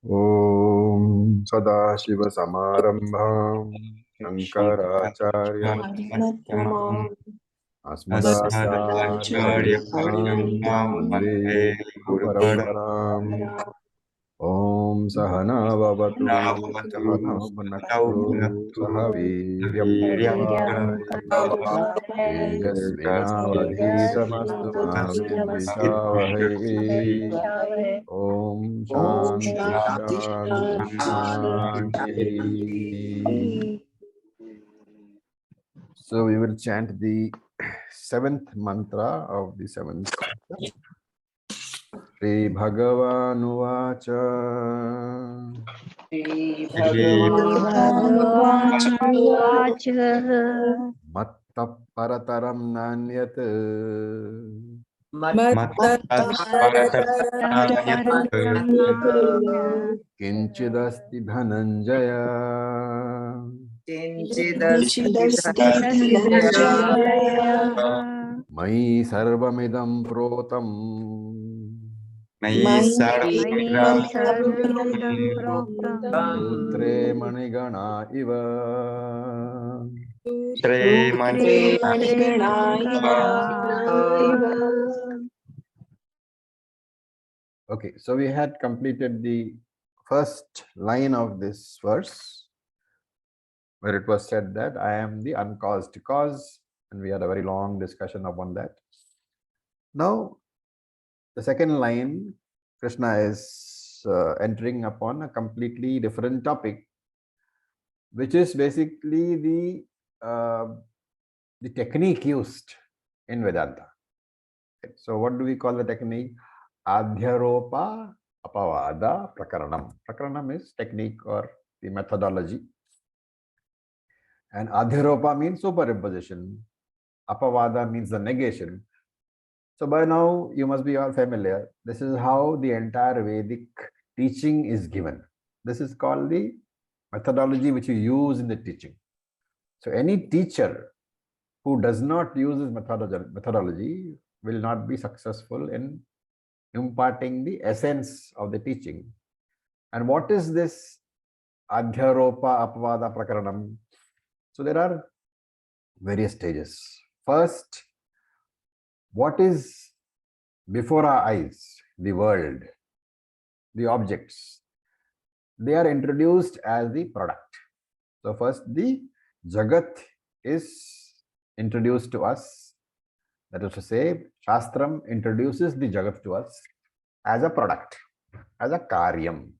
Om Sadashiva-Samarambham Shankaracharya-Madhyamam Asmadacharya-Paryantam Vande Guru-Paramparam. Om Sahana-Vavatu Sahana-Bhunaktu Saha-Viryam-Karvavahai Tejasvinavadhitamastu Ma Vidvishavahai. Om Shanti Shanti Shanti. So we will chant the seventh mantra of the seventh chapter. Shri Bhagavan Uvacha Matta Parataram Nanyat Kinchidasti Dhananjaya Mai Sarvamidam Protam Sutre Manigana Iva. Okay, so we had completed the first line of this verse where it was said that I am the uncaused cause, and we had a very long discussion upon that. Now, the second line, Krishna is entering upon a completely different topic, which is basically the technique used in Vedanta. Okay, so what do we call the technique? Adhyaropa apavada prakaranam. Prakaranam is technique or the methodology. And adhyaropa means superimposition. Apavada means the negation. So by now you must be all familiar. This is how the entire Vedic teaching is given. This is called the methodology which you use in the teaching. So any teacher who does not use this methodology will not be successful in imparting the essence of the teaching. And what is this Adhyaropa Apavada Prakaranam? So there are various stages. First, what is before our eyes? The world, the objects. They are introduced as the product. So first, the Jagat is introduced to us. That is to say, Shastram introduces the Jagat to us as a product, as a Karyam.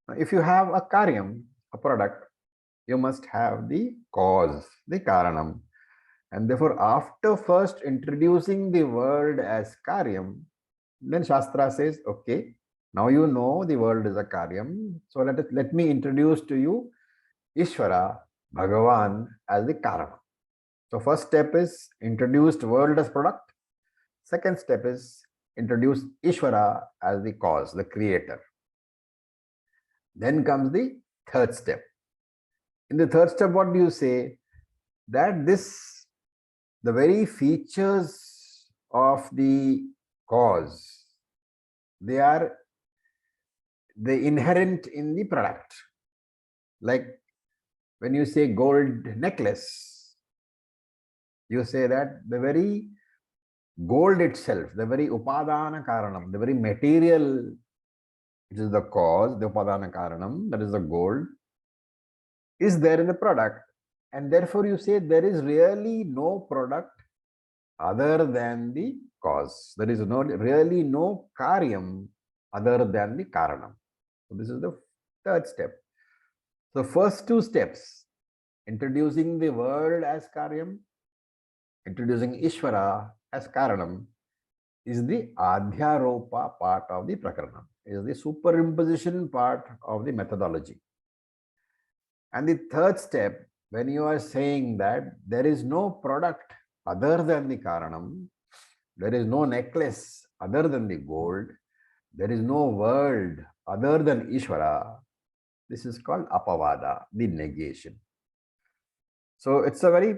Now, if you have a Karyam, a product, you must have the cause, the Karanam. And therefore, after first introducing the world as Karyam, then Shastra says, okay, now you know the world is a Karyam. So let me introduce to you Ishvara, Bhagavan as the Karana. So first step is introduced world as product. Second step is introduce Ishvara as the cause, the creator. Then comes the third step. In the third step, what do you say? That the very features of the cause, they inherent in the product. Like when you say gold necklace, you say that the very gold itself, the very upadana karanam, the very material, which is the cause, the upadana karanam, that is the gold, is there in the product. And therefore you say there is really no product other than the cause. There is really no karyam other than the karanam. So this is the third step. So first two steps, introducing the world as karyam, introducing Ishvara as karanam, is the adhyaropa part of the prakaranam, is the superimposition part of the methodology. And the third step, when you are saying that there is no product other than the karanam, there is no necklace other than the gold, there is no world other than Ishvara, this is called apavada, the negation. So it's a very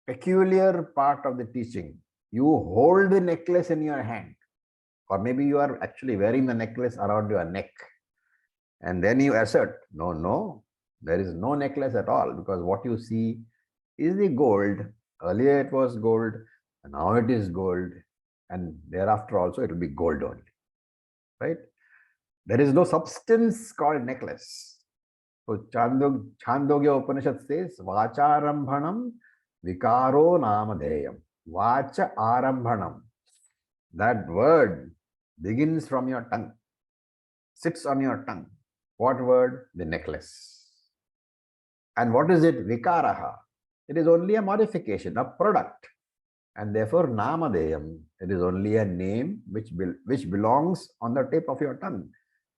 peculiar part of the teaching. You hold the necklace in your hand. Or maybe you are actually wearing the necklace around your neck. And then you assert, no, there is no necklace at all, because what you see is the gold. Earlier it was gold, and now it is gold, and thereafter also it will be gold only, right? There is no substance called necklace. So Chandogya Upanishad says, Vacharambhanam vikaro namadeyam. Vacha arambhanam. That word begins from your tongue, sits on your tongue. What word? The necklace. And what is it? Vikaraha. It is only a modification, a product. And therefore, namadeyam. It is only a name which belongs on the tip of your tongue.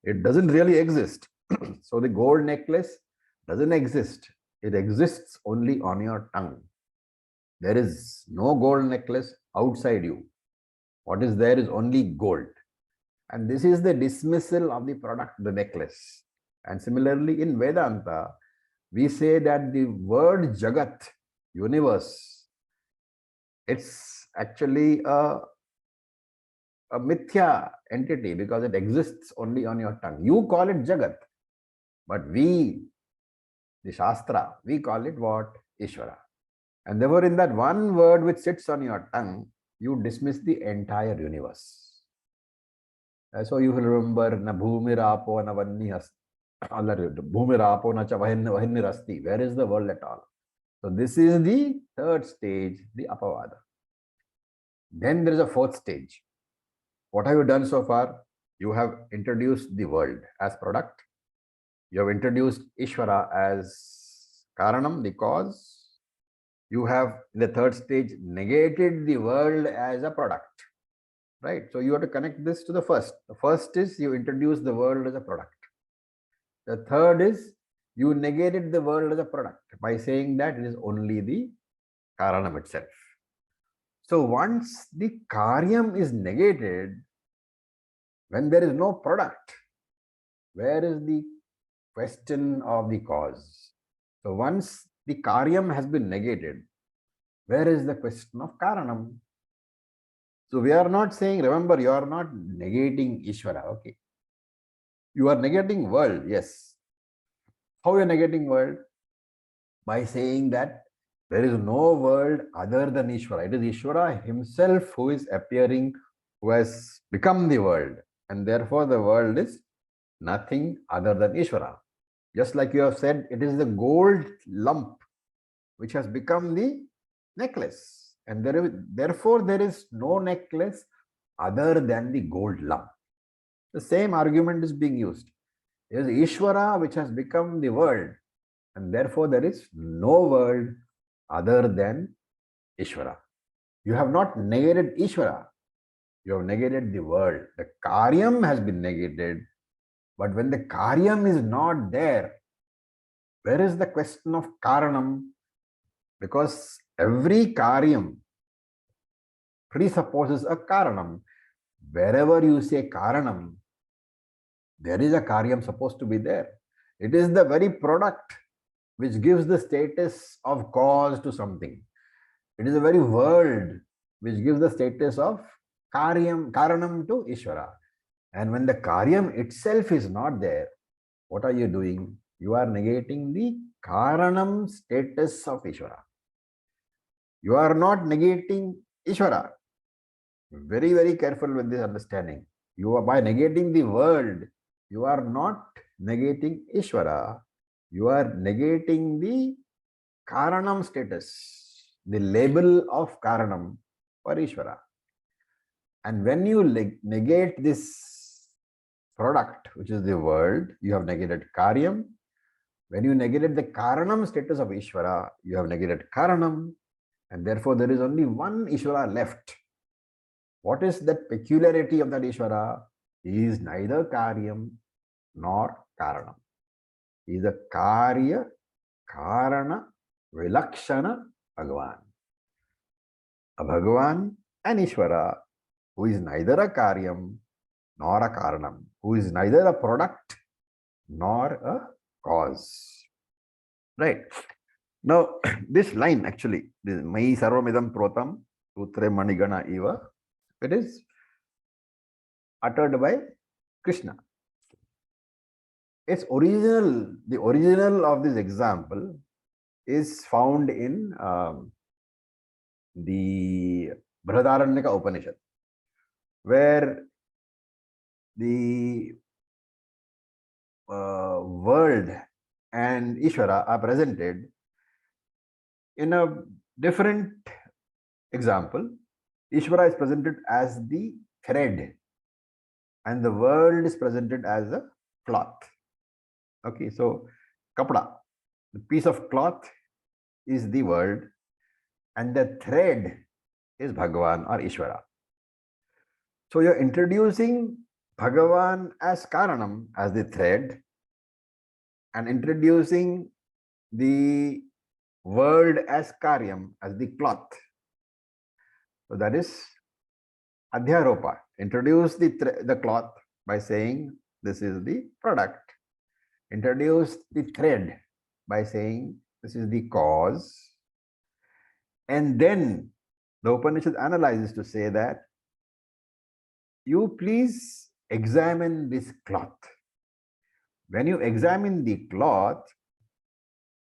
It doesn't really exist. So the gold necklace doesn't exist. It exists only on your tongue. There is no gold necklace outside you. What is there is only gold. And this is the dismissal of the product, the necklace. And similarly, in Vedanta, we say that the word Jagat, universe, it's actually a mithya entity because it exists only on your tongue. You call it Jagat, but we, the Shastra, we call it what? Ishvara. And therefore, in that one word which sits on your tongue, you dismiss the entire universe. So you will remember, na bhumirapo na vannihasti. Bhumirapo na cha vahinnirasti. Where is the world at all? So this is the third stage, the apavada. Then there is a fourth stage. What have you done so far? You have introduced the world as product. You have introduced Ishvara as Karanam, the cause. You have, in the third stage, negated the world as a product. Right? So you have to connect this to the first. The first is you introduce the world as a product. The third is you negated the world as a product by saying that it is only the Karanam itself. So once the Karyam is negated, when there is no product, where is the question of the cause? So once the Karyam has been negated, where is the question of Karanam? So we are not saying, remember, you are not negating Ishvara, okay? You are negating world, yes. How you are negating world? By saying that there is no world other than Ishvara. It is Ishvara himself who is appearing, who has become the world. And therefore the world is nothing other than Ishvara. Just like you have said, it is the gold lump which has become the necklace. And therefore there is no necklace other than the gold lump. The same argument is being used. It is Ishvara which has become the world, and therefore there is no world other than Ishvara. You have not negated Ishvara, you have negated the world. The Karyam has been negated, but when the Karyam is not there, where is the question of Karanam? Because every Karyam presupposes a Karanam. Wherever you say Karanam, there is a Karyam supposed to be there. It is the very product which gives the status of cause to something. It is the very world which gives the status of Karanam to Ishvara. And when the Karyam itself is not there, what are you doing? You are negating the Karanam status of Ishvara. You are not negating Ishvara. Very, very careful with this understanding. You are, by negating the world, you are not negating Ishvara. You are negating the Karanam status, the label of Karanam for Ishvara. And when you negate this product, which is the world, you have negated Karyam. When you negated the Karanam status of Ishvara, you have negated Karanam. And therefore, there is only one Ishvara left. What is that peculiarity of that Ishvara? He is neither Karyam nor Karanam. He is a Karya, Karana, Vilakshana Bhagavan. A Bhagavan and Ishvara who is neither a Karyam nor a Karanam, who is neither a product nor a cause. Right. Now, this line actually, this Mai Sarvamidam Protam, Sutre Manigana Eva, it is uttered by Krishna. The original of this example is found in the Brihadaranyaka Upanishad, where the world and Ishvara are presented in a different example. Ishvara is presented as the thread and the world is presented as a cloth. Okay, so kapda, the piece of cloth is the world and the thread is Bhagavan or Ishvara. So you're introducing Bhagavan as Karanam, as the thread, and introducing the world as Karyam, as the cloth. So that is Adhyaropa. Introduce the cloth by saying this is the product. Introduce the thread by saying this is the cause. And then the Upanishad analyzes to say that you please examine this cloth. When you examine the cloth,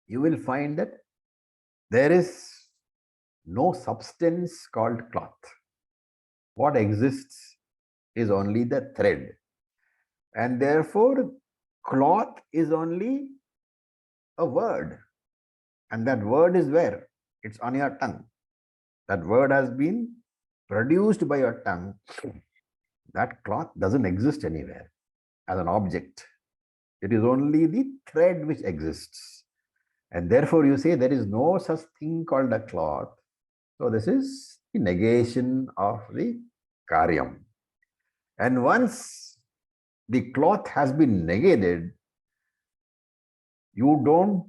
you will find that there is no substance called cloth. What exists is only the thread. And therefore, cloth is only a word. And that word is where? It's on your tongue. That word has been produced by your tongue. That cloth doesn't exist anywhere as an object. It is only the thread which exists. And therefore, you say there is no such thing called a cloth. So this is the negation of the karyam. And once the cloth has been negated, you don't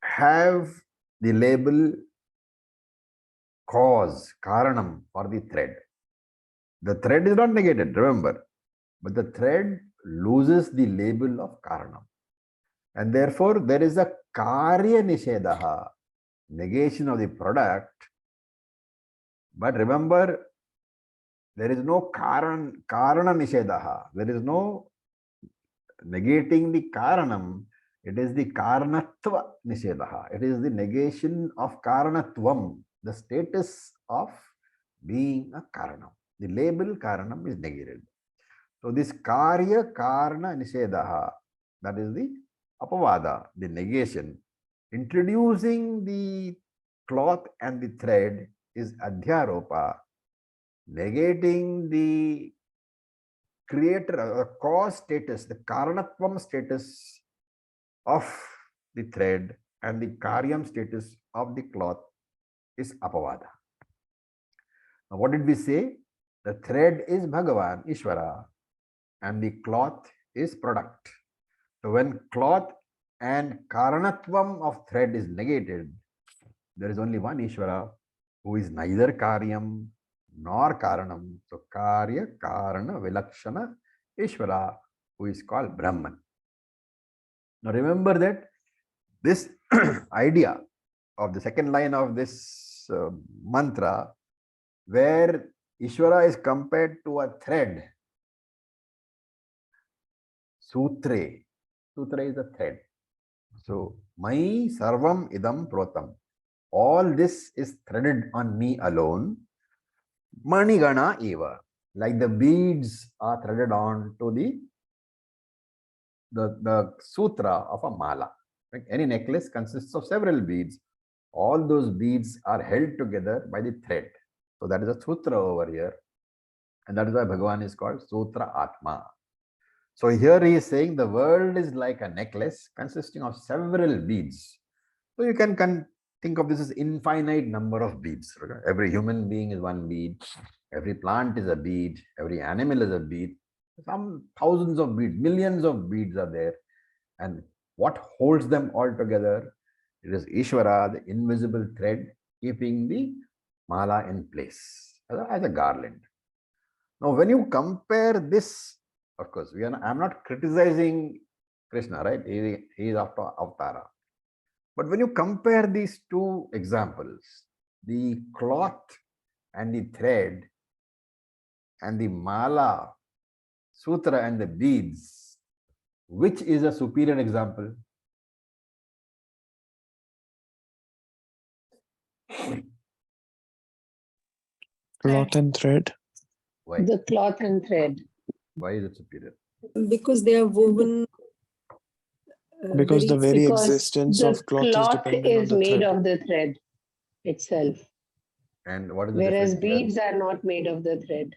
have the label cause, karanam, for the thread. The thread is not negated, remember, but the thread loses the label of karanam. And therefore, there is a karya nishedaha, negation of the product. But remember, there is no karana nishedaha. There is no negating the karanam. It is the karanatva nishedaha. It is the negation of karanatvam, the status of being a karanam. The label karanam is negated. So this karya karana nishedaha, that is the apavada, the negation. Introducing the cloth and the thread is adhyaropa. Negating the creator, cause status, the karanatvam status of the thread and the karyam status of the cloth is apavada. Now, what did we say? The thread is Bhagavan, Ishvara, and the cloth is product. So when cloth and karanatvam of thread is negated, there is only one Ishvara who is neither karyam nor karanam. So karya, karana, vilakshana, Ishvara, who is called Brahman. Now remember that this idea of the second line of this mantra, where Ishvara is compared to a thread, sutre. Sutra is a thread. So, mai sarvam idam protam. All this is threaded on me alone. Manigana eva. Like the beads are threaded on to the sutra of a mala. Like any necklace consists of several beads. All those beads are held together by the thread. So that is a sutra over here. And that is why Bhagavan is called Sutra Atma. So here he is saying the world is like a necklace consisting of several beads. So you can think of this as infinite number of beads. Every human being is one bead. Every plant is a bead. Every animal is a bead. Some thousands of beads, millions of beads are there. And what holds them all together? It is Ishvara, the invisible thread, keeping the mala in place as a garland. Now, when you compare this, of course, I'm not criticizing Krishna, right? He is after Avatara. But when you compare these two examples, the cloth and the thread, and the mala, sutra and the beads, which is a superior example? Cloth and thread. Why? The cloth and thread. Why is it superior? Because they are woven. Because the very Because existence the of cloth is cloth dependent on is the made thread. of the thread itself, And what is the whereas difference here? beads are not made of the thread.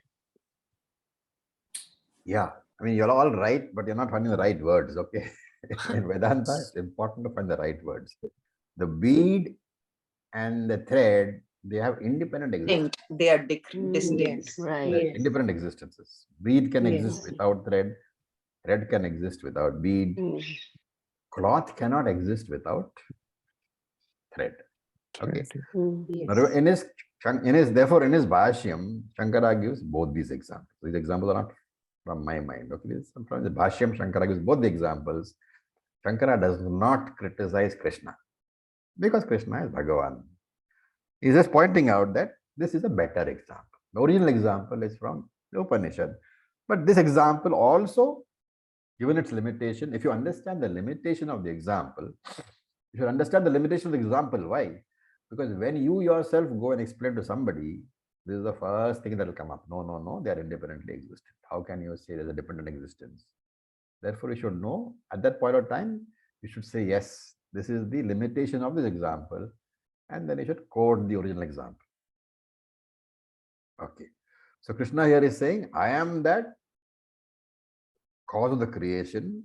Yeah, I mean, you're all right, but you're not finding the right words, okay? In Vedanta, it's important to find the right words. The bead and the thread, they have independent existence. They are distinct. Yes, Right. They're yes. independent existences. Bead can exist Yes. without thread. Thread can exist without bead. Cloth cannot exist without thread. Okay. Yes. Now, therefore, in his Bhashyam, Shankara gives both these examples. These examples are not from my mind. Okay, this is from the Bhashyam. Shankara gives both the examples. Shankara does not criticize Krishna because Krishna is Bhagavan. He's just pointing out that this is a better example. The original example is from the Upanishad. But this example also, given its limitation, if you understand the limitation of the example, you should understand the limitation of the example. Why? Because when you yourself go and explain to somebody, this is the first thing that will come up. No, no, no, they are independently existent. How can you say there's a dependent existence? Therefore, you should know at that point of time, you should say, yes, this is the limitation of this example. And then you should quote the original example. Okay. So Krishna here is saying, I am that cause of the creation,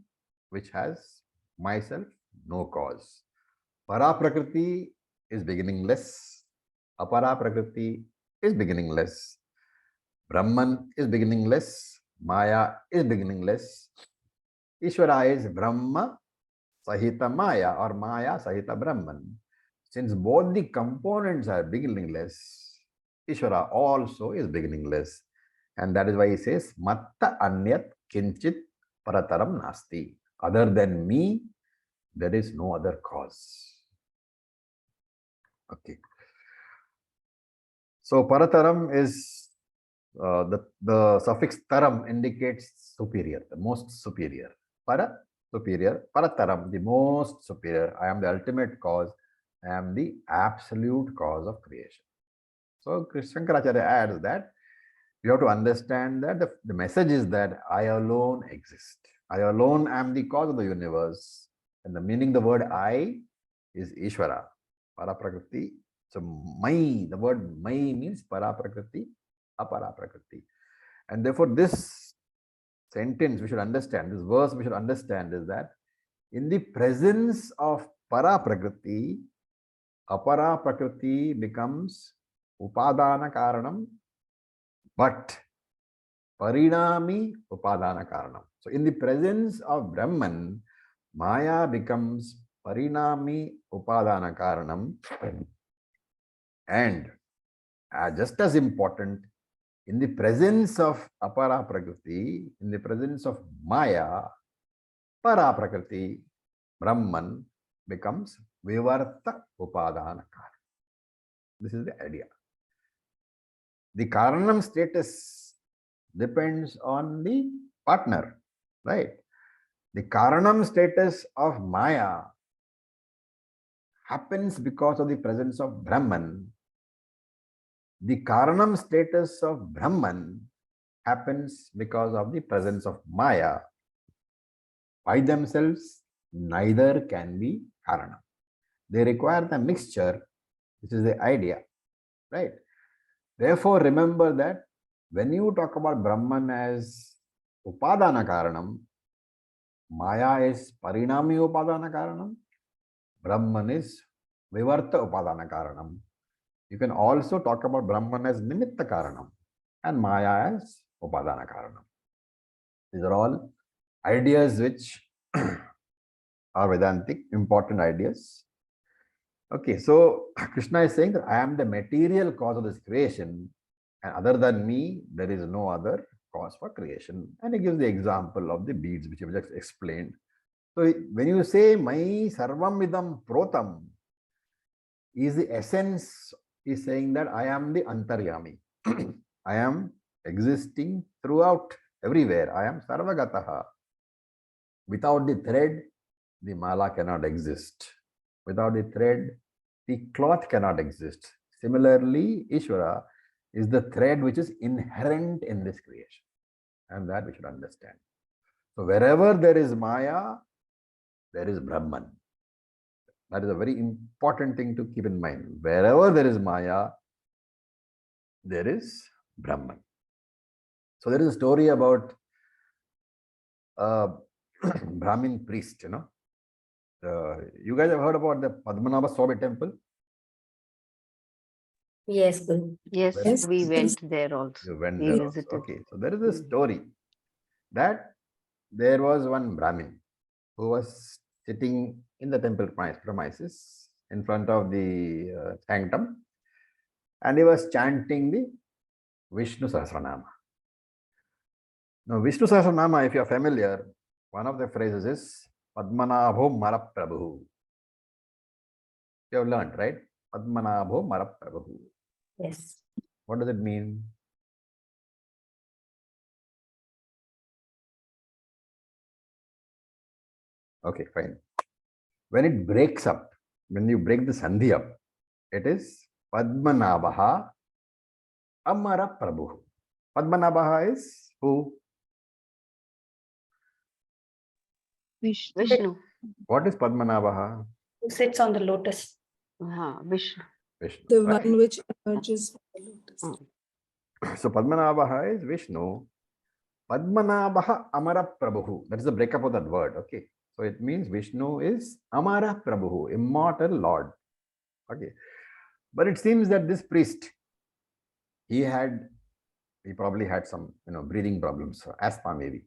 which has myself no cause. Para Prakriti is beginningless. Apara Prakriti is beginningless. Brahman is beginningless. Maya is beginningless. Ishvara is Brahma Sahita Maya or Maya Sahita Brahman. Since both the components are beginningless, Ishvara also is beginningless. And that is why he says, Matta Anyat Kinchit Parataram Nasti. Other than me, there is no other cause. Okay. So Parataram is the suffix taram indicates superior, the most superior. Para, superior. Parataram, the most superior. I am the ultimate cause. I am the absolute cause of creation. So Shankaracharya adds that you have to understand that the message is that I alone exist. I alone am the cause of the universe. And the meaning the word I is Ishvara, Paraprakriti. So the word Mai means Paraprakriti, Aparaprakriti. And therefore this sentence we should understand, this verse we should understand is that in the presence of Paraprakriti, Aparaprakriti becomes Upadana Karanam, but Parinami Upadana Karanam. So in the presence of Brahman, Maya becomes Parinami Upadana Karanam, and just as important, in the presence of Apara Prakriti, in the presence of Maya, Para Prakriti, Brahman becomes Vivarta Upadana Karanam. This is the idea. The Karanam status depends on the partner, right? The Karanam status of Maya happens because of the presence of Brahman. The Karanam status of Brahman happens because of the presence of Maya. By themselves, neither can be Karanam. They require the mixture, which is the idea, right? Therefore, remember that when you talk about Brahman as Upadana Karanam, Maya is Parinami Upadana Karanam, Brahman is Vivarta Upadana Karanam. You can also talk about Brahman as Nimitta Karanam and Maya as Upadana Karanam. These are all ideas which are Vedantic, important ideas. Okay, so Krishna is saying that I am the material cause of this creation, and other than me, there is no other cause for creation. And he gives the example of the beads, which I just explained. So when you say Mai Sarvam Idam Protam, is the essence is saying that I am the Antaryami. I am existing throughout, everywhere. I am Sarvagataha. Without the thread, the mala cannot exist. Without the thread, the cloth cannot exist. Similarly, Ishvara is the thread which is inherent in this creation. And that we should understand. So wherever there is Maya, there is Brahman. That is a very important thing to keep in mind. Wherever there is Maya, there is Brahman. So there is a story about a Brahmin priest, you know. You guys have heard about the Padmanabha Swami temple? Yes, Guru. Yes, Yes. we went there also. You went We there also. visited. Okay, so there is a story that there was one Brahmin who was sitting in the temple premises in front of the sanctum, and he was chanting the Vishnu Sahasranama. Now, Vishnu Sahasranama, if you are familiar, one of the phrases is Padmanabho Maraprabhu. You have learned, right? Padmanabho Maraprabhu. Yes. What does it mean? Okay, fine. When it breaks up, when you break the sandhi up, it is Padmanabha Amara Prabhu. Padmanabha is who? Vishnu. What is Padmanabha? Who sits on the lotus? Vishnu. Vishnu. The right? one which emerges from the lotus. So Padmanabha is Vishnu. Padmanabha Amara Prabhu. That is the breakup of that word. Okay. So it means Vishnu is Amara Prabhu, immortal Lord. Okay. But it seems that this priest, he probably had some, breathing problems, asthma maybe.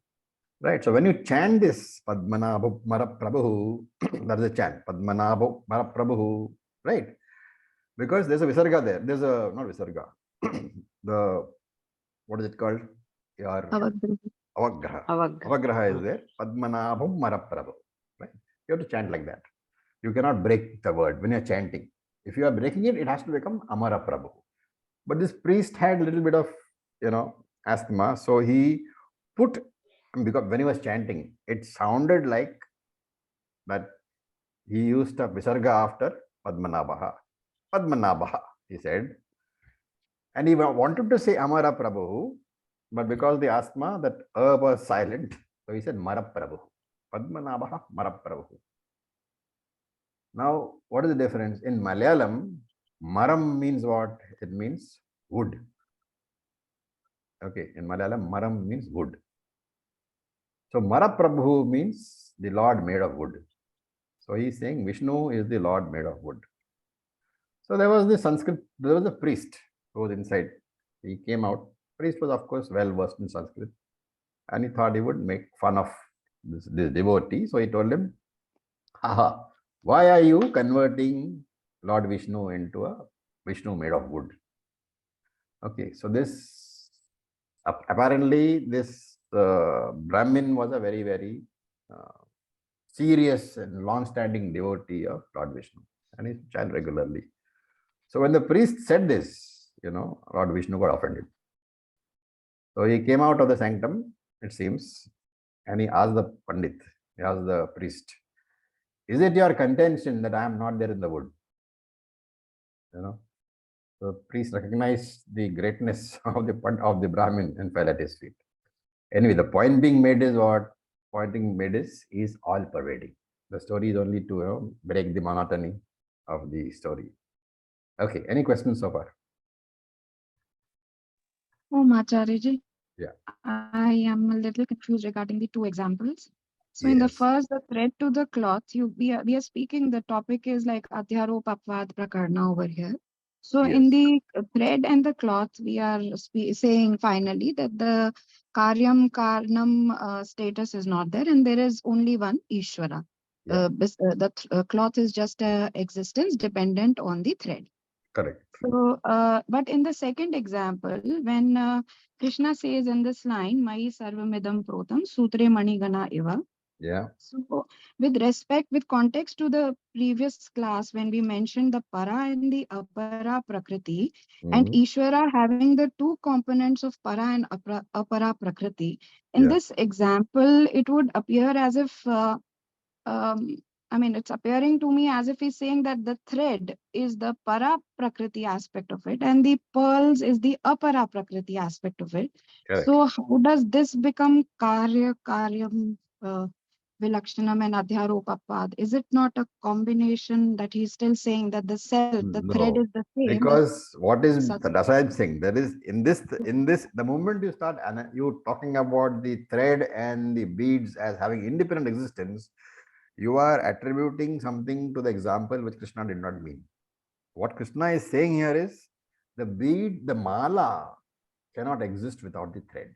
Right. So when you chant this Padmanabha Maraprabhu, that is a chant. Padmanabha Maraprabhu, right? Because there's a Visarga there. There's a, not Visarga, what is it called? Your Avagraha. Avagraha is there. Padmanabha Maraprabhu. Right? You have to chant like that. You cannot break the word when you're chanting. If you are breaking it, it has to become Amara Prabhu. But this priest had a little bit of, asthma. So he put, because when he was chanting, it sounded like that he used a Visarga after Padmanabha. Padmanabha, he said. And he wanted to say Amara Prabhu, but because the asthma, that was silent. So he said Maraprabhu. Padmanabha Maraprabhu. Now, what is the difference? In Malayalam, Maram means what? It means wood. Okay, in Malayalam, Maram means wood. So Maraprabhu means the Lord made of wood. So he is saying Vishnu is the Lord made of wood. So there was a priest who was inside. He came out. Priest was, of course, well versed in Sanskrit. And he thought he would make fun of this devotee. So he told him, haha, why are you converting Lord Vishnu into a Vishnu made of wood? Okay, so this, apparently this Brahmin was a very, very serious and long-standing devotee of Lord Vishnu. And he chanted regularly. So when the priest said this, Lord Vishnu got offended. So he came out of the sanctum, it seems, and he asked the Pandit, he asked the priest, is it your contention that I am not there in the wood? The priest recognized the greatness of the Brahmin and fell at his feet. Anyway, the point being made is what? Point being made is all pervading. The story is only to break the monotony of the story. Okay, any questions so far? Acharya, Yeah. I am a little confused regarding the two examples. So in the Yes. first, the thread to the cloth, we are speaking, the topic is like Adhyarop Apvad Prakarna over here. So in Yes. the thread and the cloth, we are saying finally that the Karyam Karnam status is not there and there is only one Ishvara. Yeah. The cloth is just a existence dependent on the thread. Correct. So, but in the second example, when Krishna says in this line, Mai Sarvamidam Protam Sutre Manigana Iva, Yeah. So, with respect, with context to the previous class, when we mentioned the para and the apara prakriti, and Mhm. Ishvara having the two components of para and apara prakriti, in Yeah. this example, it would appear as if, um, I mean, it's appearing to me as if he's saying that the thread is the para prakriti aspect of it, and the pearls is the apara prakriti aspect of it. Correct. So, how does this become karyam? Vilakshanam and Adhyarupapad? Is it not a combination that he's still saying that the cell, the thread No, is the same, but because what is such? that's why I'm saying there is in this the moment you start you talking about the thread and the beads as having independent existence, you are attributing something to the example which Krishna did not mean. What Krishna is saying here is the bead, the mala cannot exist without the thread.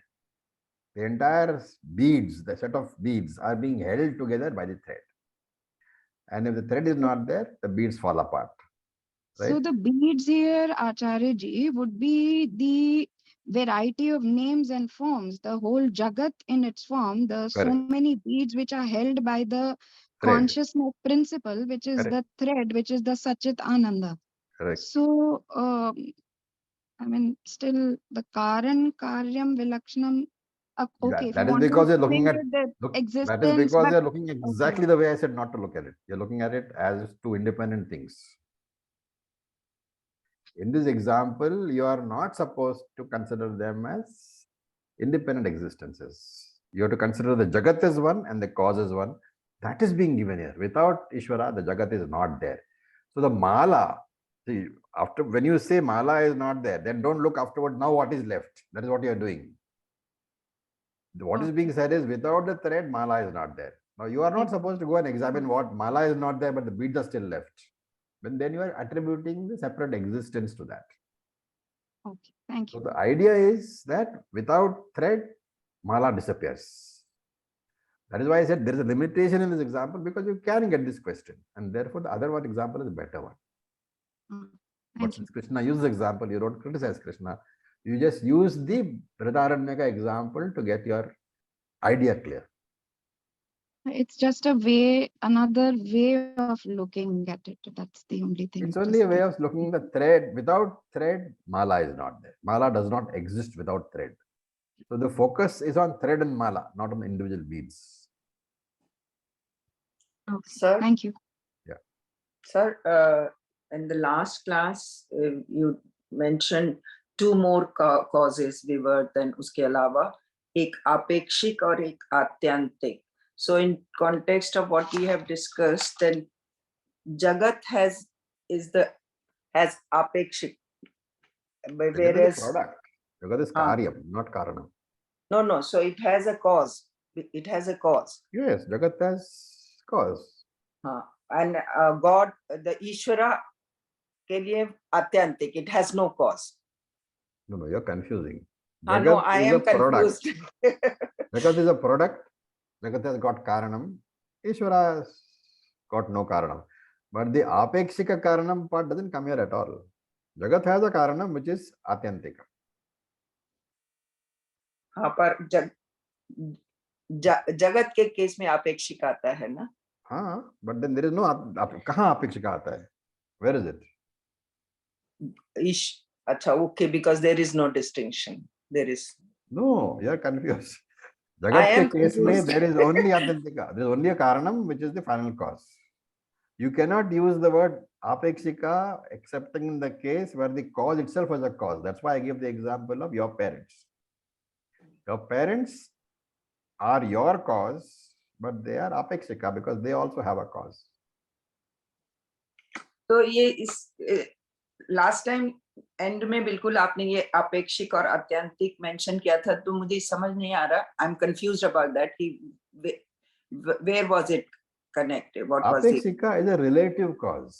The entire beads, the set of beads are being held together by the thread. And if the thread is not there, the beads fall apart. So Right? the beads here, Acharya ji, would be the variety of names and forms, the whole Jagat in its form, the so Correct. many beads which are held by the Thread. consciousness principle, which is Correct. the thread, which is the Sachit Ananda. Correct. So, I mean, still the Karan, Karyam, Vilakshanam. Okay, if you That is want to because you're looking explain at it, the that is existence, because but you're looking okay. exactly the way I said not to look at it. You're looking at it as two independent things. In this example, you are not supposed to consider them as independent existences. You have to consider the Jagat as one and the cause as one. That is being given here. Without Ishvara, the Jagat is not there. So the Mala, see, after when you say Mala is not there, then don't look afterward. Now what is left? That is what you are doing. What is being said is without the thread, Mala is not there. Now you are not supposed to go and examine what Mala is not there, but the beads are still left. But then you are attributing the separate existence to that. Okay, thank So you. the idea is that without thread, Mala disappears. That is why I said there is a limitation in this example because you can get this question. And therefore the other one example is a better one. But Thank you. since Krishna uses example, you don't criticize Krishna. You just use the Brihadaranyaka example to get your idea clear. It's just a way, another way of looking at it. That's the only thing. It's only Just a way of looking at the thread. Without thread, Mala is not there. Mala does not exist without thread. So the focus is on thread and Mala, not on the individual beads. okay. Sir, Thank you. Yeah. sir, in the last class, you mentioned two more causes विवर्त and उसके अलावा एक आपेक्षिक और एक आत्यंतिक. So in context of what we have discussed, then Jagat has apekshik, Jagat is whereas a product. Jagat is karyam, not karanam. no, so it has a cause. It has a cause. Yes, Jagat has cause. And God, the Ishvara, के लिए आत्यंतिक, it has no cause. No, you're confusing. No, Jagat I is am a product. confused. Jagat is a product. Jagat has got karanam. Ishvara has got no karanam. But the apekshika karanam part doesn't come here at all. Jagat has a karanam which is atyantika. हाँ, पर जगत के case में आपेक्षिक आता है ना. हाँ, but then there is no कहाँ अपेक्षिका आता है? Where is it? अच्छा, okay, because there is no distinction. There is. No, you are confused. I Jagat am के केस में confused. there is only atyantika. There is only a karanam which is the final cause. You cannot use the word apekshika excepting in the case where the cause itself was a cause. That's why I gave the example of your parents. Your parents are your cause, but they are apekshika because they also have a cause. तो ये इस last time and में बिल्कुल आपने ये अपेक्षिक और आत्यंतिक mention किया था, तो मुझे समझ नहीं आ रहा. I am confused about that कि where was it connected? What was it? Apekshika is a relative cause,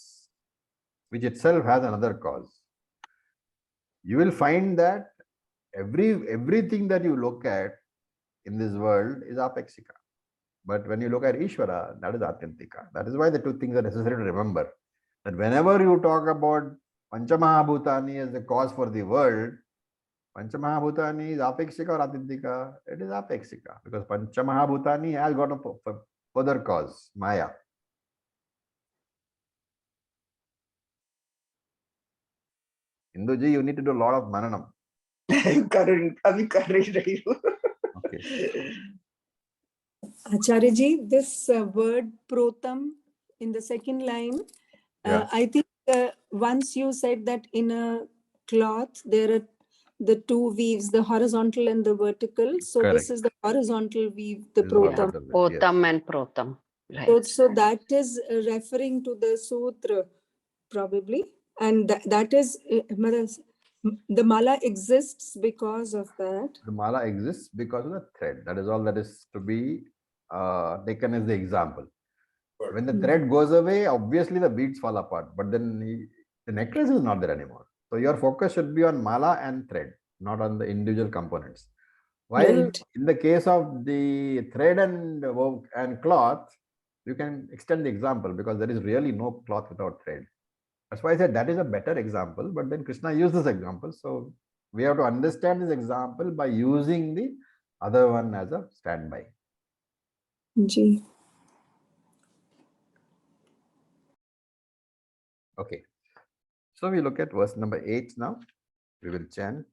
which itself has another cause. You will find that everything that you look at in this world is apekshika. But when you look at Ishvara, that is atyantika. That is why the two things are necessary to remember. That whenever you talk about Panchamahabhutani as the cause for the world, Panchamahabhutani is apekshika or atyantika? It is apekshika because Panchamahabhutani has got a further cause, Maya. Induji, you need to do a lot of mananam. Abhi kar rahi hu. Okay. Acharya ji, this word protam in the second line, Yeah. I think once you said that in a cloth there are the two weaves, the horizontal and the vertical. So Correct. this is the horizontal weave, the This is the protam. horizontal weave, yes. Otam and Protam. Right. So that is referring to the sutra, probably. And that is, the mala exists because of that. The mala exists because of the thread. That is all that is to be taken as the example. When the thread goes away, obviously the beads fall apart, but then the necklace is not there anymore. So your focus should be on mala and thread, not on the individual components. While Right. in the case of the thread and cloth, you can extend the example because there is really no cloth without thread. That's why I said that is a better example, but then Krishna used this example. So we have to understand this example by using the other one as a standby. Ji. Okay. So we look at verse number 8 now. We will chant.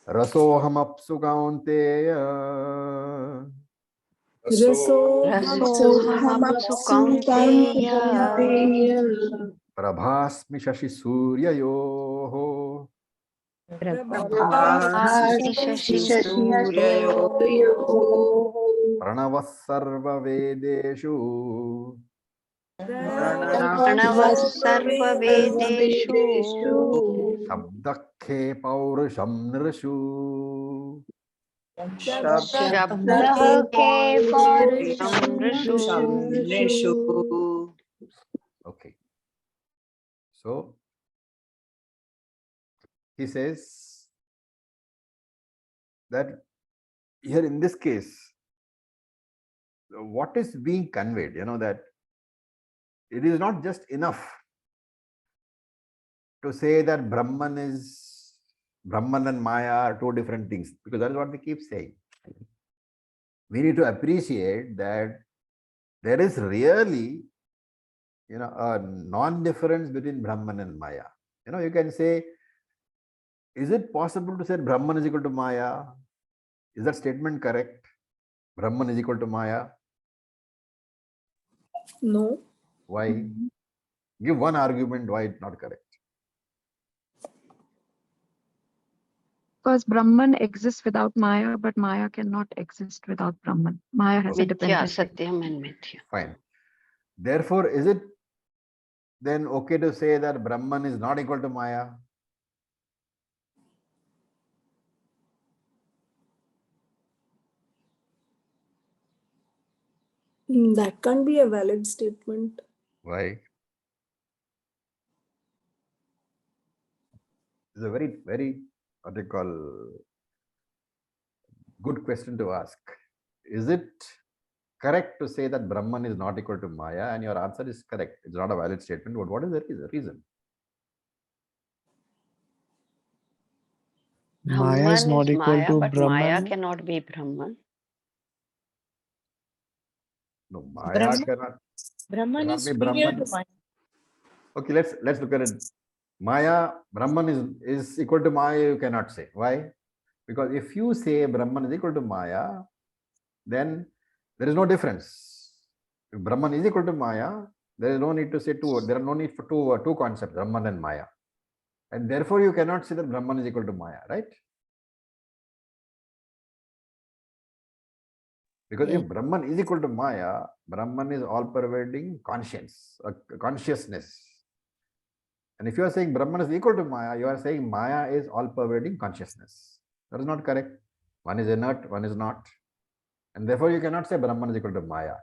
Rasohamapsu kaunteya Rasohamapsu kaunteya prabhasmi shashi suryayoho Prabhasmi shashi suryayo pranavah sarva vedeshu Pranavah sarva vedeshu shabdakhe paurusham nrishu. Shabdah ke paurusham nrishu. Okay. So he says that here in this case, what is being conveyed, that it is not just enough to say that Brahman and Maya are two different things, because that is what we keep saying. We need to appreciate that there is really, a non-difference between Brahman and Maya. You can say, is it possible to say Brahman is equal to Maya? Is that statement correct? Brahman is equal to Maya? No. Why? Give one argument why it's not correct. Because Brahman exists without Maya, but Maya cannot exist without Brahman. Maya has a Mithya, dependent. Satyam and Mithya. Fine. Therefore, is it then okay to say that Brahman is not equal to Maya? That can't be a valid statement. Why? It's a very, very, what they call, good question to ask. Is it correct to say that Brahman is not equal to Maya? And your answer is correct. It's not a valid statement, but what is the reason? Maya is not equal Maya, to but Maya Brahman. cannot be Brahman. No, Maya cannot Brahman is be superior Brahman. to Maya. Okay, let's look at it. Maya, Brahman is equal to Maya, you cannot say. Why? Because if you say Brahman is equal to Maya, then there is no difference. If Brahman is equal to Maya, there is no need to say two. There are no need for two concepts, Brahman and Maya. And therefore, you cannot say that Brahman is equal to Maya, right? Because if Brahman is equal to Maya, Brahman is all-pervading consciousness. And if you are saying Brahman is equal to Maya, you are saying Maya is all-pervading consciousness. That is not correct. One is inert, one is not. And therefore, you cannot say Brahman is equal to Maya.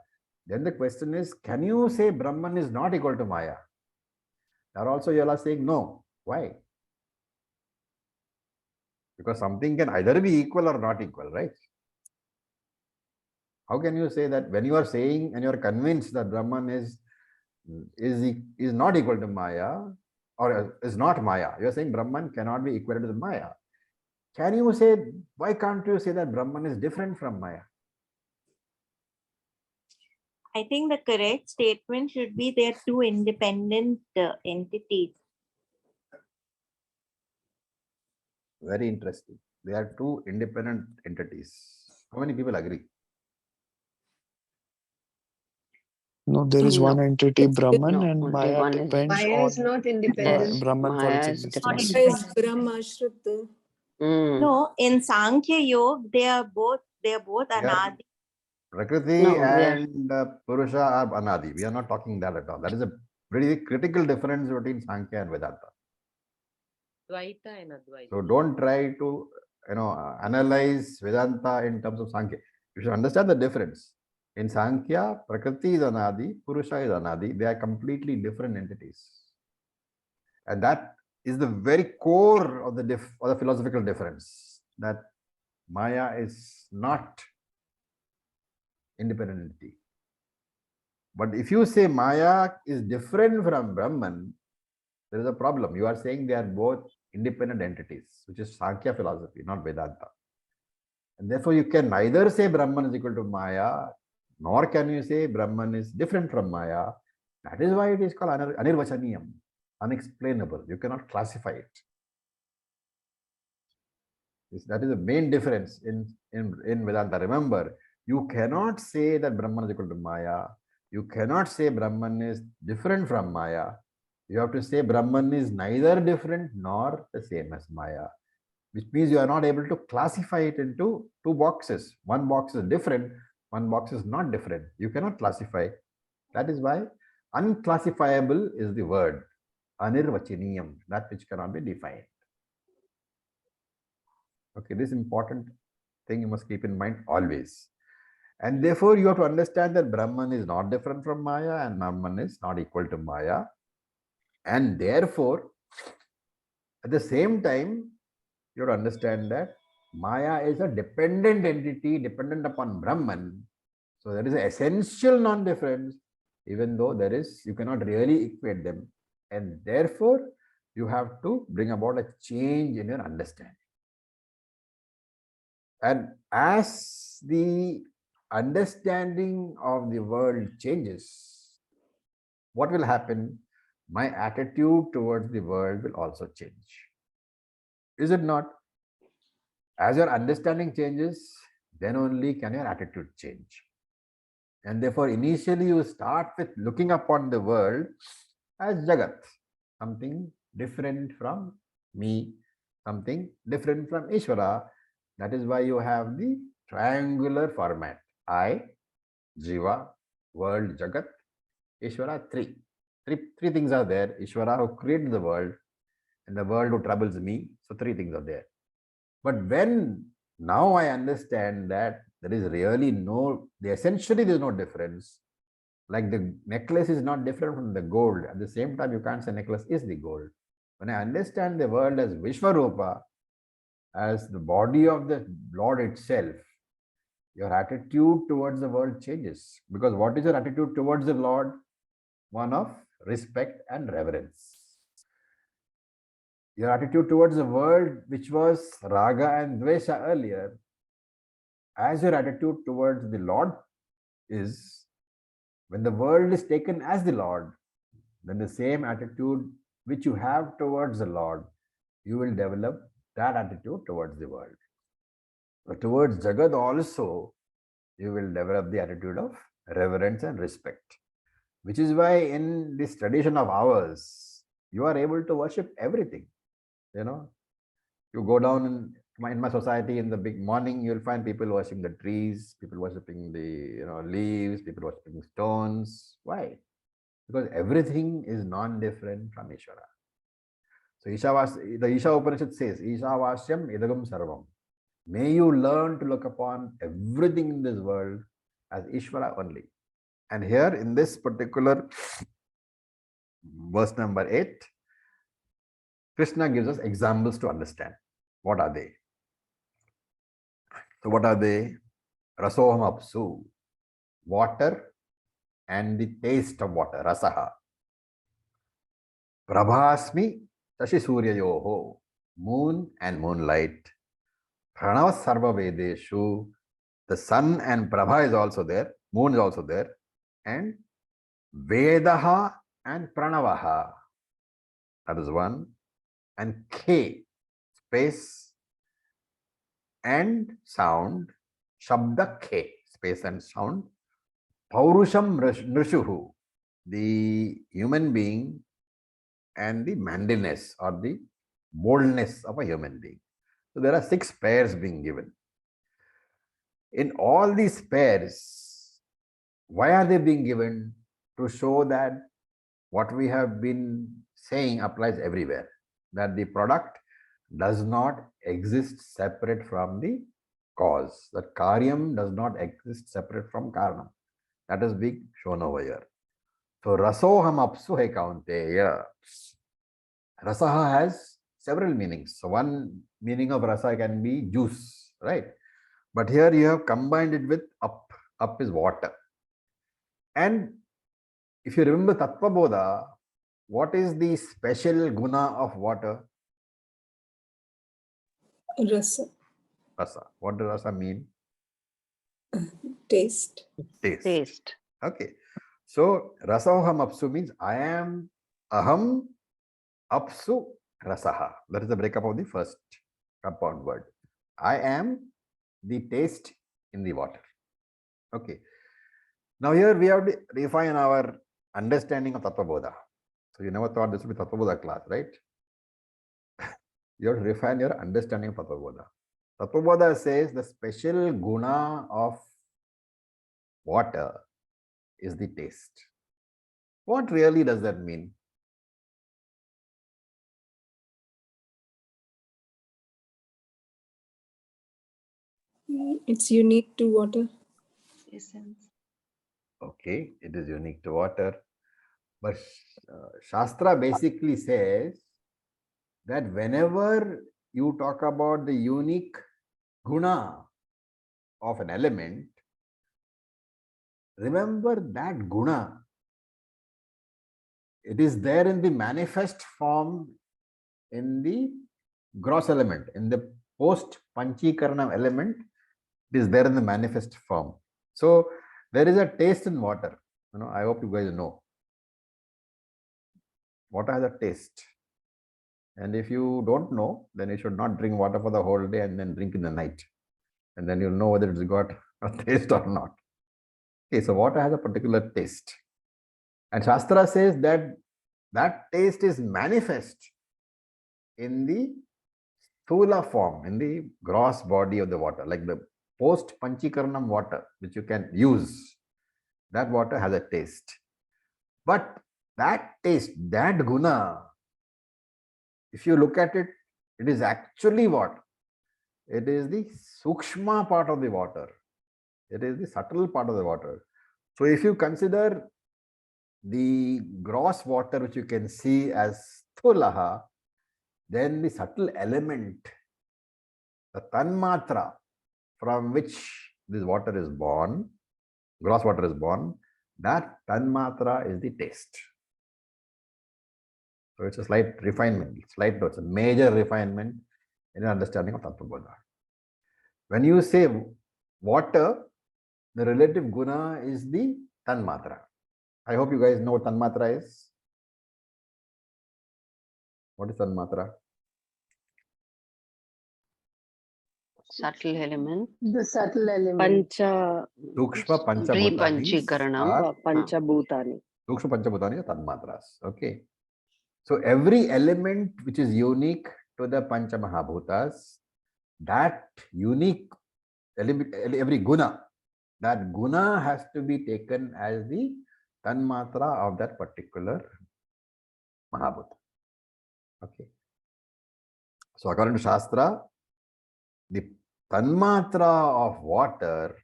Then the question is, can you say Brahman is not equal to Maya? Or also you are saying no. Why? Because something can either be equal or not equal, right? How can you say that when you are saying and you are convinced that Brahman is not equal to Maya or is not Maya? You are saying Brahman cannot be equal to the Maya. Can you say, why can't you say that Brahman is different from Maya? I think the correct statement should be they are two independent entities. Very interesting. They are two independent entities. How many people agree? No, there is one No. entity, Brahman, No, and only Maya one is- depends Maya is on not independent. Brahman for its Maya is existence. dependent. Is Brahma Ashrita. Mm. No, in Sankhya Yoga, they are both Yeah. Anadi. Prakriti No, we are- and Purusha are Anadi. We are not talking that at all. That is a very critical difference between Sankhya and Vedanta. Dvaita and Advaita. So don't try to analyze Vedanta in terms of Sankhya. You should understand the difference. In Sankhya, Prakriti is Anadi, Purusha is Anadi. They are completely different entities. And that is the very core of the philosophical difference, that Maya is not independent entity. But if you say Maya is different from Brahman, there is a problem. You are saying they are both independent entities, which is Sankhya philosophy, not Vedanta. And therefore, you can neither say Brahman is equal to Maya, nor can you say Brahman is different from Maya. That is why it is called Anirvachaniyam, unexplainable. You cannot classify it. That is the main difference in Vedanta. Remember, you cannot say that Brahman is equal to Maya. You cannot say Brahman is different from Maya. You have to say Brahman is neither different nor the same as Maya, which means you are not able to classify it into two boxes. One box is different, one box is not different. You cannot classify. That is why unclassifiable is the word. Anirvachaniyam, that which cannot be defined. Okay, this important thing you must keep in mind always. And therefore, you have to understand that Brahman is not different from Maya and Brahman is not equal to Maya. And therefore, at the same time, you have to understand that Maya is a dependent entity, dependent upon Brahman. So there is an essential non-difference, even though you cannot really equate them. And therefore, you have to bring about a change in your understanding. And as the understanding of the world changes, what will happen? My attitude towards the world will also change. Is it not? As your understanding changes, then only can your attitude change. And therefore, initially you start with looking upon the world as Jagat, something different from me, something different from Easwara. That is why you have the triangular format. I, Jiva, world, Jagat, Easwara, three. Three things are there. Easwara who created the world, and the world who troubles me. So three things are there. But when now I understand that there is really essentially there is no difference. Like the necklace is not different from the gold. At the same time, you can't say necklace is the gold. When I understand the world as Vishwarupa, as the body of the Lord itself, your attitude towards the world changes. Because what is your attitude towards the Lord? One of respect and reverence. Your attitude towards the world, which was Raga and Dvesha earlier, as your attitude towards the Lord is, when the world is taken as the Lord, then the same attitude which you have towards the Lord, you will develop that attitude towards the world. But towards Jagat also, you will develop the attitude of reverence and respect. Which is why in this tradition of ours, you are able to worship everything. You go down in my society in the big morning, you'll find people worshipping the trees, people worshipping the leaves, people worshipping stones. Why? Because everything is non-different from Ishvara. So the Isha Upanishad says, Ishavasyam idagam sarvam. May you learn to look upon everything in this world as Ishvara only. And here in this particular verse number 8, Krishna gives us examples to understand. What are they? So what are they? Rasoham apsu, water and the taste of water, rasaha. Prabhasmi tashi suryayoho, moon and moonlight. Pranava sarva vedeshu, the sun and Prabha is also there, moon is also there, and Vedaha and Pranavaha. That is one. And K, space and sound. Shabda K, space and sound. Paurusham Nrishuhu, the human being and the manliness or the boldness of a human being. So there are 6 pairs being given. In all these pairs, why are they being given? To show that what we have been saying applies everywhere. That the product does not exist separate from the cause. That karyam does not exist separate from karanam. That is being shown over here. So rasoham apsu he kaunteya. Rasaha has several meanings. So one meaning of rasa can be juice, right? But here you have combined it with up. Up is water. And if you remember Tattva Bodha, what is the special guna of water? Rasa, Rasa. What does rasa mean? taste. Taste. Okay. So rasoham apsu means I am aham apsu rasaha. That is the breakup of the first compound word. I am the taste in the water. Okay. Now here we have to refine our understanding of Tattva Bodha. So you never thought this would be Tattva Bodha class, right? You have to refine your understanding of Tattva Bodha. Tattva Bodha says the special guna of water is the taste. What really does that mean? It's unique to water. Essence. Okay, it is unique to water. But Shastra basically says that whenever you talk about the unique guna of an element, remember that guna, it is there in the manifest form in the gross element, in the post Panchikaranam element, it is there in the manifest form. So there is a taste in water. I hope you guys know. Water has a taste. And if you don't know, then you should not drink water for the whole day and then drink in the night. And then you'll know whether it's got a taste or not. Okay, so water has a particular taste. And Shastra says that that taste is manifest in the sthula form, in the gross body of the water, like the post Panchikaranam water, which you can use. That water has a taste. But that taste, that guna, if you look at it, it is actually what? It is the sukshma part of the water. It is the subtle part of the water. So if you consider the gross water which you can see as sthulaha, then the subtle element, the tanmatra from which this water is born, gross water is born, that tanmatra is the taste. So it's a slight refinement, it's a major refinement in your understanding of Tattva Bodha. When you say water, the relative guna is the tanmatra. I hope you guys know what tanmatra is. What is tanmatra? Subtle element. The subtle element. Pancha Sukshma Panchabhutani Panchikaranam. are Panchabhutani. Sukshma Panchabhutani are tanmatras. Okay. So every element which is unique to the Pancha Mahabhutas, that unique element, every guna, that guna has to be taken as the tanmatra of that particular Mahabhuta. Okay. So according to Shastra, the tanmatra of water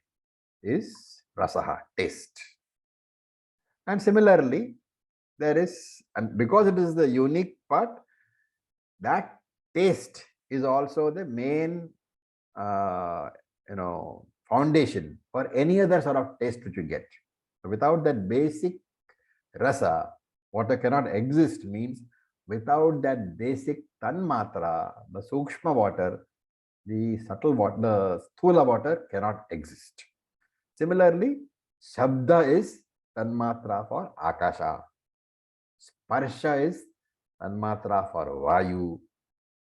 is rasaha, taste. And similarly, there is, and because it is the unique part, that taste is also the main foundation for any other sort of taste which you get. So without that basic rasa, water cannot exist, means without that basic tanmatra, the sukshma water, the subtle water, the sthula water cannot exist. Similarly, shabda is tanmatra for akasha. Sparsha is tanmatra for vayu.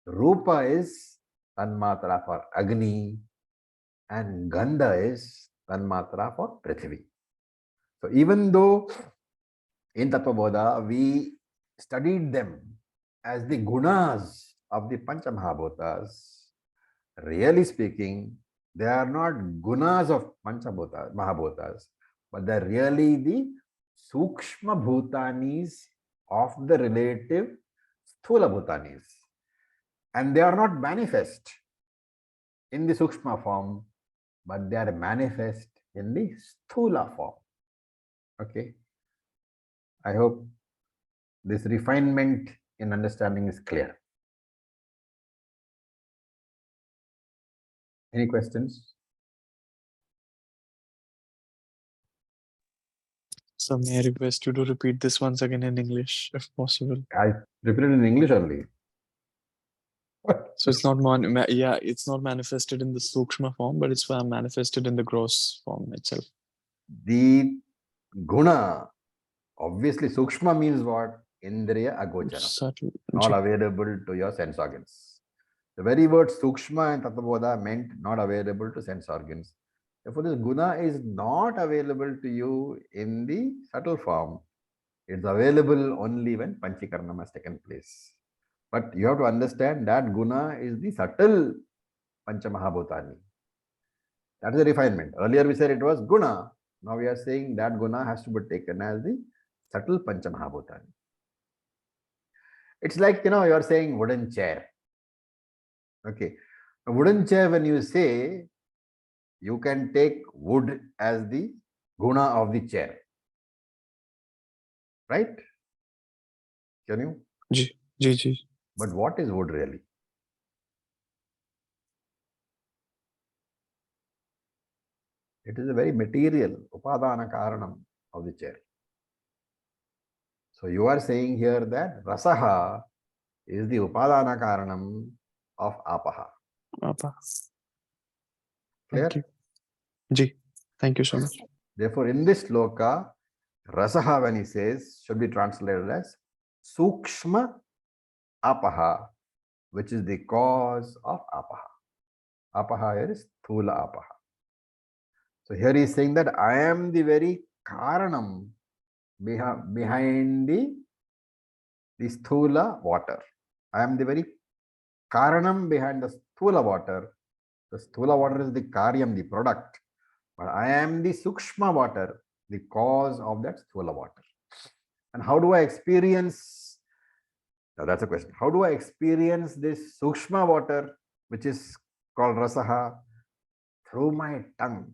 Rupa is tanmatra for agni. And gandha is tanmatra for prithvi. So even though in Tattvabodha we studied them as the gunas of the Panchamahabhutas, really speaking, they are not gunas of Mahabhutas, but they are really the Sukshma Bhutanis of the relative Sthula Bhutanis. And they are not manifest in the Sukshma form, but they are manifest in the Sthula form. Okay. I hope this refinement in understanding is clear. Any questions? So may I request you to repeat this once again in English, if possible? I repeated in English only. So it's not it's not manifested in the sukshma form, but it's manifested in the gross form itself. The guna, obviously, sukshma means what? Indriya agochara, Subtle. not available to your sense organs. The very word sukshma and tattva meant not available to sense organs. Therefore, this guna is not available to you in the subtle form. It's available only when panchikaranam has taken place. But you have to understand that guna is the subtle panchamahabhutani. That is a refinement. Earlier we said it was guna. Now we are saying that guna has to be taken as the subtle panchamahabhutani. It's like, you are saying wooden chair. Okay. A wooden chair, when you say, you can take wood as the guna of the chair. Right? Can you? Ji. But what is wood really? It is a very material, upadana karanam of the chair. So you are saying here that rasaha is the upadana karanam of apaha. Clear? Thank you. Ji. Thank you so much. Therefore, in this sloka, rasaha, when he says, should be translated as sukshma apaha, which is the cause of apaha. Apaha here is thula apaha. So here he is saying that I am the very karanam behind the sthula water. I am the very karanam behind the sthula water. The sthula water is the karyam, the product. But I am the sukshma water, the cause of that sthula water. And how do I experience? Now that's a question. How do I experience this sukshma water, which is called rasaha? Through my tongue.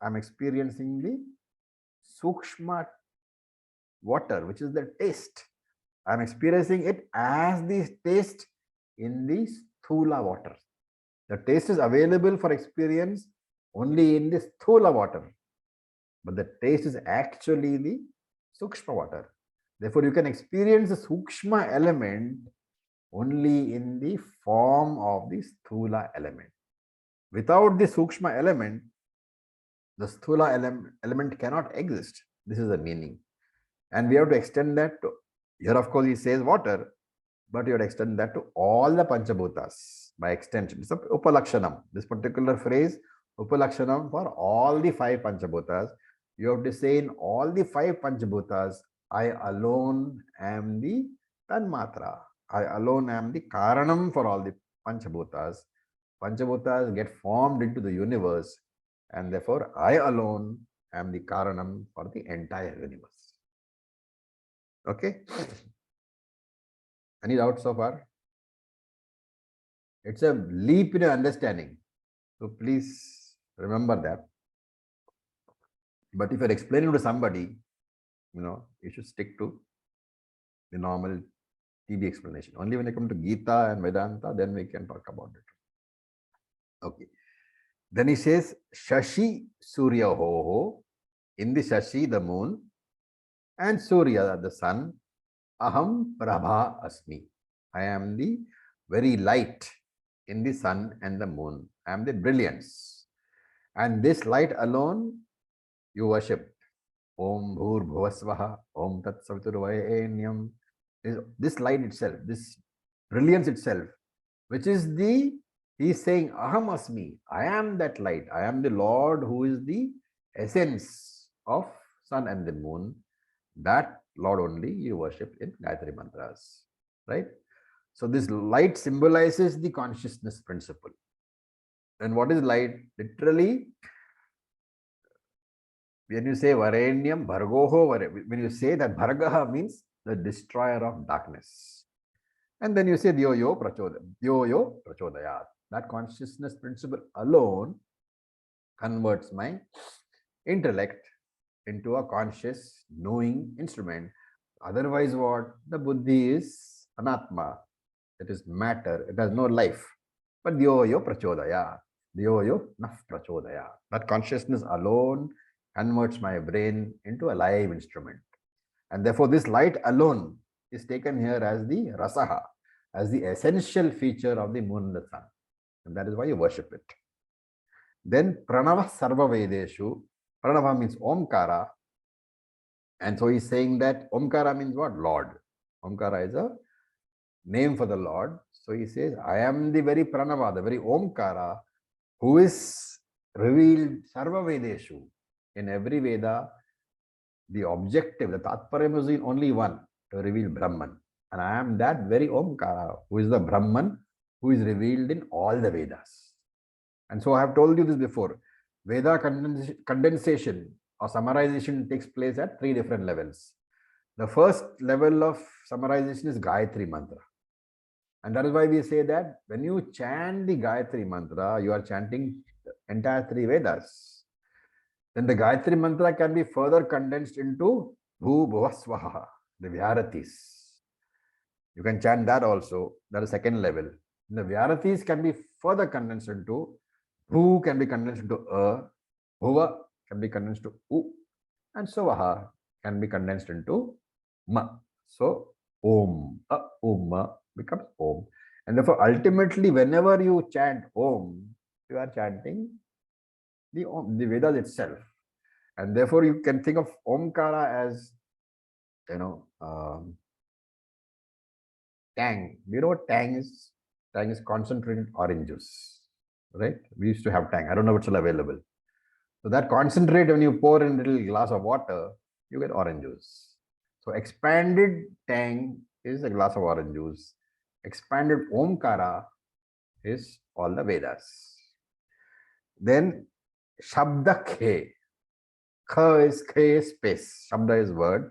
I'm experiencing the sukshma water, which is the taste. I'm experiencing it as the taste in the sthula water. The taste is available for experience only in the sthula water, but the taste is actually the sukshma water. Therefore, you can experience the sukshma element only in the form of the sthula element. Without the sukshma element, the sthula element cannot exist. This is the meaning. And we have to extend that to, here of course he says water, but you have to extend that to all the panchabhutas by extension. It's a upalakshanam. This particular phrase, upalakshanam, for all the 5 panchabhutas. You have to say in all the 5 panchabhutas, I alone am the tanmatra. I alone am the karanam for all the panchabhutas. Panchabhutas get formed into the universe, and therefore I alone am the karanam for the entire universe. Okay? Any doubts so far? It's a leap in understanding. So please remember that. But if you're explaining to somebody, you should stick to the normal TB explanation. Only when you come to Gita and Vedanta, then we can talk about it. Okay. Then he says, Shashi Surya Ho. In the Shashi, the moon, and Surya, the sun, Aham Prabha Asmi. I am the very light in the sun and the moon. I am the brilliance. And this light alone you worship. Om Bhur Bhuvasvaha, Om Tat Saviturvarenyam. This light itself, this brilliance itself, which is the, he is saying, Aham Asmi, I am that light, I am the Lord who is the essence of sun and the moon. That Lord only you worship in Gayatri mantras, right? So this light symbolizes the consciousness principle. And what is light? Literally, when you say Varenyam Bhargoho, when you say that Bhargaha means the destroyer of darkness. And then you say Dyo Prachodayat. That consciousness principle alone converts my intellect into a conscious, knowing instrument. Otherwise, what? The buddhi is anatma. It is matter. It has no life. But Dyo Prachodayat. Dyo Naf Prachodayat. That consciousness alone converts my brain into a live instrument. And therefore, this light alone is taken here as the rasaha, as the essential feature of the moon and the sun. And that is why you worship it. Then Pranava Sarva Vedeshu. Pranava means Omkara. And so he's saying that Omkara means what? Lord. Omkara is a name for the Lord. So he says, I am the very Pranava, the very Omkara, who is revealed Sarva Vedeshu. In every Veda, the objective, the Tatparyam is only one, to reveal Brahman. And I am that very Omkara, who is the Brahman, who is revealed in all the Vedas. And so I have told you this before. Veda condensation or summarization takes place at 3 different levels. The first level of summarization is Gayatri Mantra. And that is why we say that when you chant the Gayatri Mantra, you are chanting the entire 3 Vedas. Then the Gayatri Mantra can be further condensed into Bhu Bhuvasvaha, the Vyaratis. You can chant that also. That is second level. The Vyaratis can be further condensed into Bhu, can be condensed into Bhuva can be condensed to U, and Savaha can be condensed into Ma. So Om, Om becomes Om. And therefore, ultimately, whenever you chant Om, you are chanting the Om, the Vedas itself. And therefore, you can think of Omkara as, tang. Do you know what tang is? Tang is concentrated orange juice, right? We used to have tang. I don't know if it's still available. So that concentrate, when you pour in a little glass of water, you get orange juice. So expanded tang is a glass of orange juice. Expanded Omkara is all the Vedas. Then Shabda Khe. Kha is space. Shabda is word.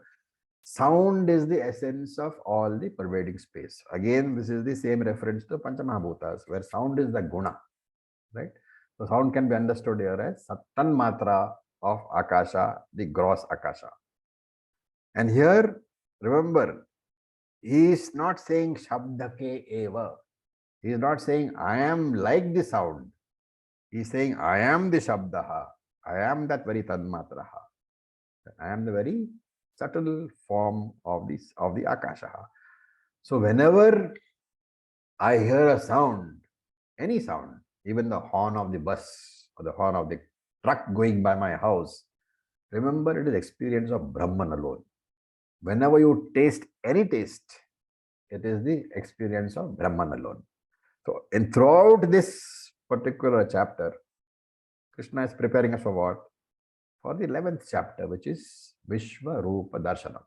Sound is the essence of all the pervading space. Again, this is the same reference to Panchamahabhutas, where sound is the guna, right? So sound can be understood here as Sattan Matra of Akasha, the gross Akasha. And here, remember, he is not saying Shabdake Eva. He is not saying I am like the sound. He is saying I am the Shabdaha. I am that very Tadmatraha. I am the very subtle form of the Akasha. So whenever I hear a sound, any sound, even the horn of the bus or the horn of the truck going by my house, remember it is experience of Brahman alone. Whenever you taste any taste, it is the experience of Brahman alone. So throughout this particular chapter, Krishna is preparing us for what? For the 11th chapter, which is Vishwa Rupa Darshanam.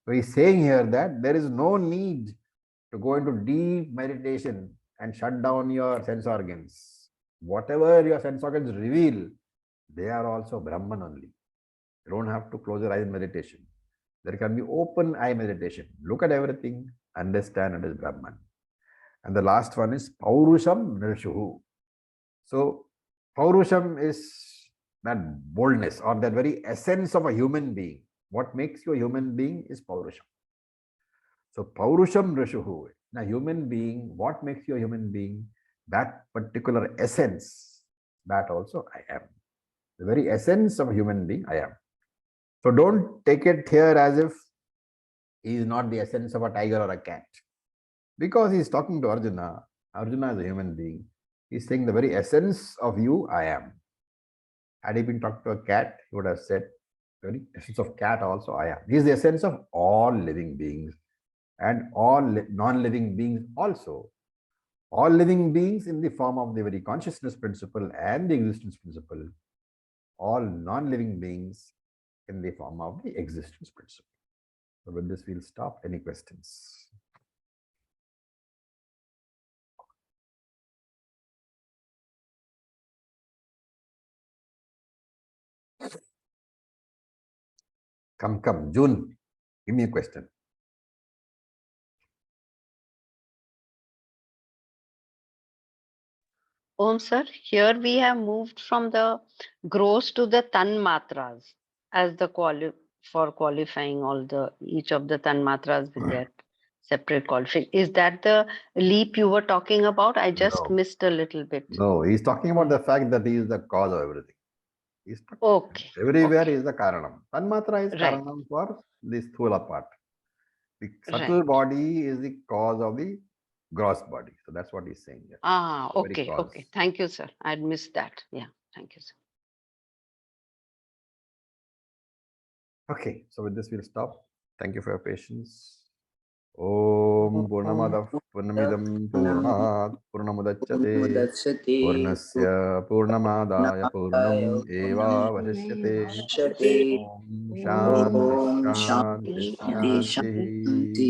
So he's saying here that there is no need to go into deep meditation and shut down your sense organs. Whatever your sense organs reveal, they are also Brahman only. You don't have to close your eyes in meditation. There can be open eye meditation. Look at everything, understand it is Brahman. And the last one is Paurusham Nrishuhu. So Paurusham is that boldness or that very essence of a human being. What makes you a human being is Paurusham. So Paurusham Nrishuhu. Now, human being, what makes you a human being? That particular essence, that also I am. The very essence of a human being, I am. So don't take it here as if he is not the essence of a tiger or a cat. Because he is talking to Arjuna. Arjuna is a human being. He is saying the very essence of you, I am. Had he been talking to a cat, he would have said, very essence of cat also, I am. He is the essence of all living beings and all non-living beings also. All living beings in the form of the very consciousness principle and the existence principle. All non-living beings in the form of the existence principle. So with this, we'll stop. Any questions? Come, June, give me a question. Om sir, here we have moved from the gross to the tanmatras as the for qualifying all the each of the tanmatras with their separate qualification. Is that the leap you were talking about? I just No. missed a little bit. No, he's talking about the fact that he is the cause of everything. He's talking, Okay. everywhere okay. he is the Karanam. Tanmatra is Right. Karanam for the Sthula part. The subtle Right. body is the cause of the gross body. So that's what he's saying here. Ah, The very okay, cause. okay. Thank you, sir. I'd missed that. Yeah, thank you, sir. Okay, so with this we'll stop. Thank you for your patience. Om Purnamadav Purnamidam Purnat Purnamudachyate Purnasya Purnamadaya Purnam Eva Vasishyate Om Shanti Shanti Shanti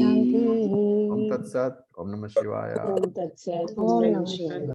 Om Tat Sat Om Namah Shivaya Om Tat Sat. Om Om Namah Namah Shivaya.